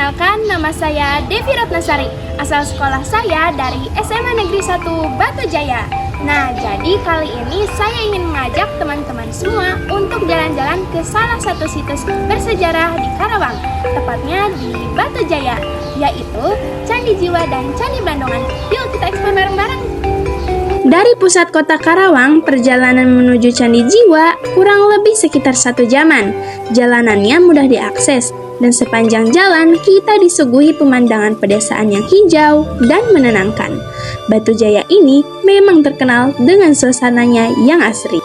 Perkenalkan, nama saya Devi Ratnasari. Asal sekolah saya dari SMA Negeri 1 Batu Jaya. Nah, jadi kali ini saya ingin mengajak teman-teman semua untuk jalan-jalan ke salah satu situs bersejarah di Karawang, tepatnya di Batu Jaya, yaitu Candi Jiwa dan Candi Blandongan. Yuk kita eksplor bareng-bareng. Dari pusat kota Karawang, perjalanan menuju Candi Jiwa kurang lebih sekitar 1 jaman. Jalanannya mudah diakses, dan sepanjang jalan kita disuguhi pemandangan pedesaan yang hijau dan menenangkan. Batu Jaya ini memang terkenal dengan suasananya yang asri.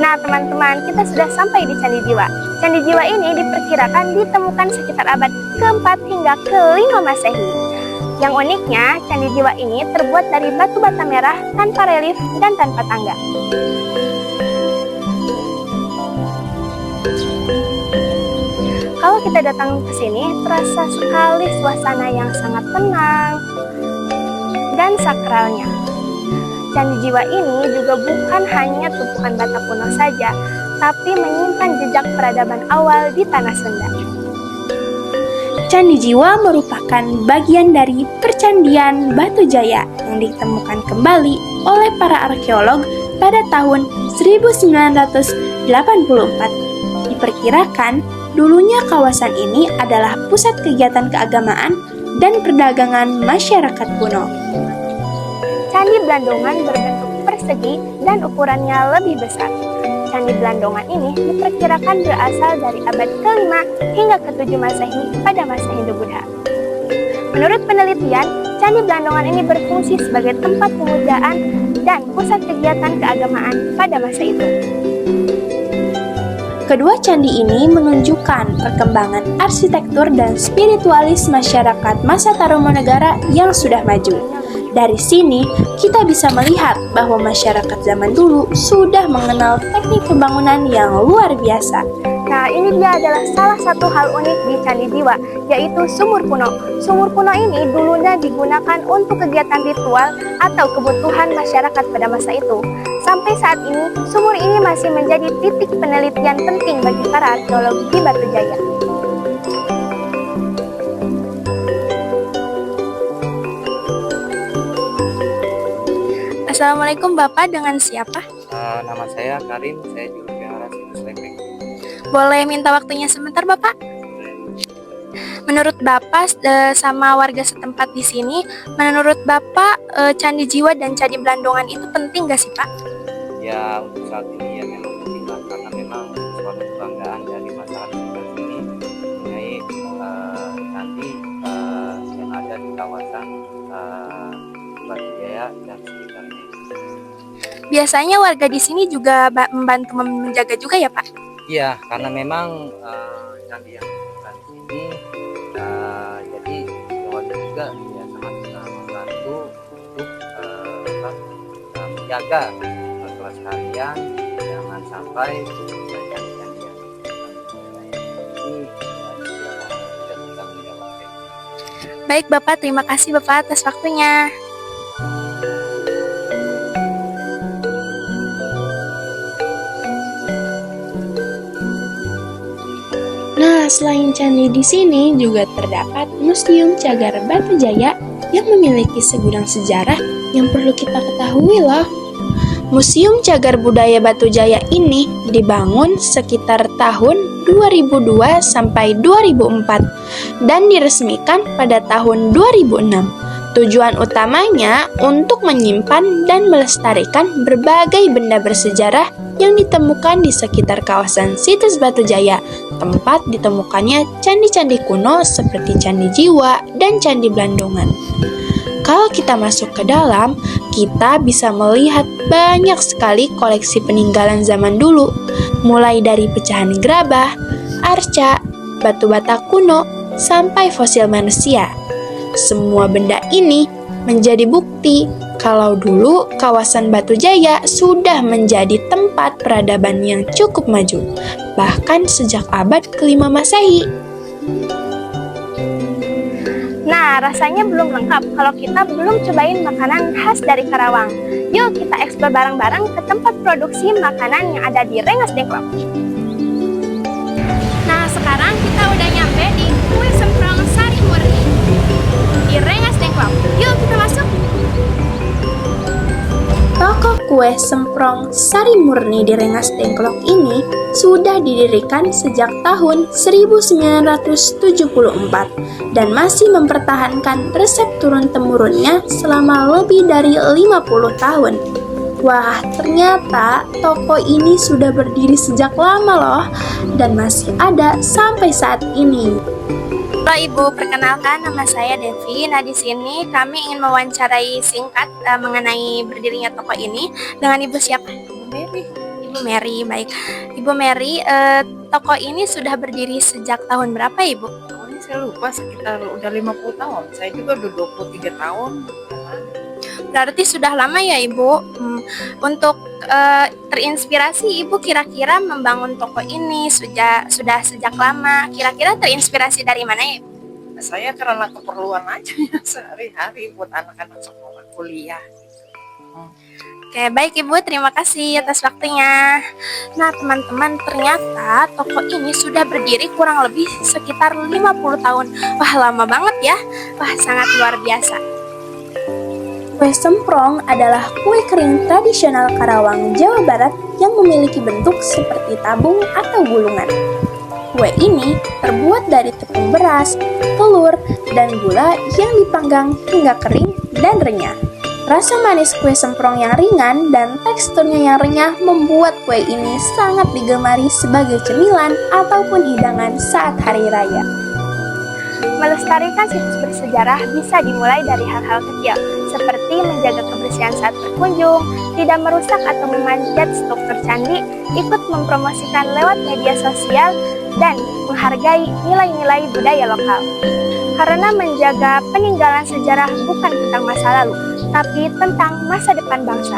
Nah teman-teman, kita sudah sampai di Candi Jiwa. Candi Jiwa ini diperkirakan ditemukan sekitar abad ke-4 hingga ke-5 Masehi. Yang uniknya, Candi Jiwa ini terbuat dari batu bata merah tanpa relief dan tanpa tangga. Kalau kita datang ke sini, terasa sekali suasana yang sangat tenang dan sakralnya. Candi Jiwa ini juga bukan hanya tumpukan bata kuno saja, tapi menyimpan jejak peradaban awal di tanah Sunda. Candi Jiwa merupakan bagian dari percandian Batu Jaya yang ditemukan kembali oleh para arkeolog pada tahun 1984. Diperkirakan, dulunya kawasan ini adalah pusat kegiatan keagamaan dan perdagangan masyarakat kuno. Candi Blandongan berbentuk persegi dan ukurannya lebih besar. Candi Blandongan ini diperkirakan berasal dari abad ke-5 hingga ke-7 Masehi pada masa Hindu-Buddha. Menurut penelitian, Candi Blandongan ini berfungsi sebagai tempat pemujaan dan pusat kegiatan keagamaan pada masa itu. Kedua candi ini menunjukkan perkembangan arsitektur dan spiritualis masyarakat masa Tarumanegara yang sudah maju. Dari sini, kita bisa melihat bahwa masyarakat zaman dulu sudah mengenal teknik pembangunan yang luar biasa. Nah, ini dia adalah salah satu hal unik di Candi Jiwa, yaitu sumur kuno. Sumur kuno ini dulunya digunakan untuk kegiatan ritual atau kebutuhan masyarakat pada masa itu. Sampai saat ini, sumur ini masih menjadi titik penelitian penting bagi para arkeolog di Batu Jaya. Assalamualaikum Bapak, dengan siapa? Nama saya Karim, saya juru pelihara situs Lempeng. Boleh minta waktunya sebentar Bapak? Menurut Bapak sama warga setempat di sini, menurut Bapak Candi Jiwa dan Candi Blandongan itu penting gak sih Pak? Ya untuk saat ini ya memang penting lah, karena memang suatu kebanggaan dari masyarakat kita sini mengenai candi yang ada di kawasan Batu Jaya dan sekitarnya. Biasanya warga di sini juga membantu menjaga juga ya Pak? Iya, karena memang candi yang ada di sini, jadi warga juga ya sangat membantu untuk menjaga kelestarian, jangan sampai candi-candi yang ini tidak bisa menjaga. Baik Bapak, terima kasih Bapak atas waktunya. Nah, selain candi di sini juga terdapat Museum Cagar Batu Jaya yang memiliki segudang sejarah yang perlu kita ketahui loh. Museum Cagar Budaya Batu Jaya ini dibangun sekitar tahun 2002 sampai 2004 dan diresmikan pada tahun 2006. Tujuan utamanya untuk menyimpan dan melestarikan berbagai benda bersejarah yang ditemukan di sekitar kawasan situs Batu Jaya, tempat ditemukannya candi-candi kuno seperti Candi Jiwa dan Candi Blandongan. Kalau kita masuk ke dalam, kita bisa melihat banyak sekali koleksi peninggalan zaman dulu, mulai dari pecahan gerabah, arca, batu bata kuno, sampai fosil manusia. Semua benda ini menjadi bukti kalau dulu kawasan Batu Jaya sudah menjadi tempat peradaban yang cukup maju, bahkan sejak abad ke-5 Masehi. Nah, rasanya belum lengkap kalau kita belum cobain makanan khas dari Karawang. Yuk kita eksplor bareng-bareng ke tempat produksi makanan yang ada di Rengas Dengklok. Nah, sekarang sekarang kita udah nyampe di Kue Semprong Sari Murni di Rengas Dengklok. Yuk kita masuk. Toko kue semprong Sari Murni di Rengas Dengklok ini sudah didirikan sejak tahun 1974 dan masih mempertahankan resep turun-temurunnya selama lebih dari 50 tahun. Wah, ternyata toko ini sudah berdiri sejak lama loh dan masih ada sampai saat ini. Halo Ibu, perkenalkan nama saya Devi. Nah, di sini kami ingin mewawancarai singkat mengenai berdirinya toko ini dengan Ibu siapa? Ibu Mary. Ibu Mary, baik. Ibu Mary, toko ini sudah berdiri sejak tahun berapa Ibu? Tahunnya saya lupa, sekitar udah 50 tahun. Saya juga udah 23 tahun. Berarti sudah lama ya Ibu. Untuk terinspirasi Ibu kira-kira membangun toko ini sudah sejak lama. Kira-kira terinspirasi dari mana ya? Saya karena keperluan aja ya sehari-hari buat anak-anak sekolah kuliah. Oke, baik Ibu, terima kasih atas waktunya. Nah, teman-teman, ternyata toko ini sudah berdiri kurang lebih sekitar 50 tahun. Wah, lama banget ya. Wah, sangat luar biasa. Kue semprong adalah kue kering tradisional Karawang, Jawa Barat yang memiliki bentuk seperti tabung atau gulungan. Kue ini terbuat dari tepung beras, telur, dan gula yang dipanggang hingga kering dan renyah. Rasa manis kue semprong yang ringan dan teksturnya yang renyah membuat kue ini sangat digemari sebagai cemilan ataupun hidangan saat hari raya. Melestarikan situs bersejarah bisa dimulai dari hal-hal kecil, seperti menjaga kebersihan saat berkunjung, tidak merusak atau memanjat struktur candi, ikut mempromosikan lewat media sosial, dan menghargai nilai-nilai budaya lokal. Karena menjaga peninggalan sejarah bukan tentang masa lalu, tapi tentang masa depan bangsa.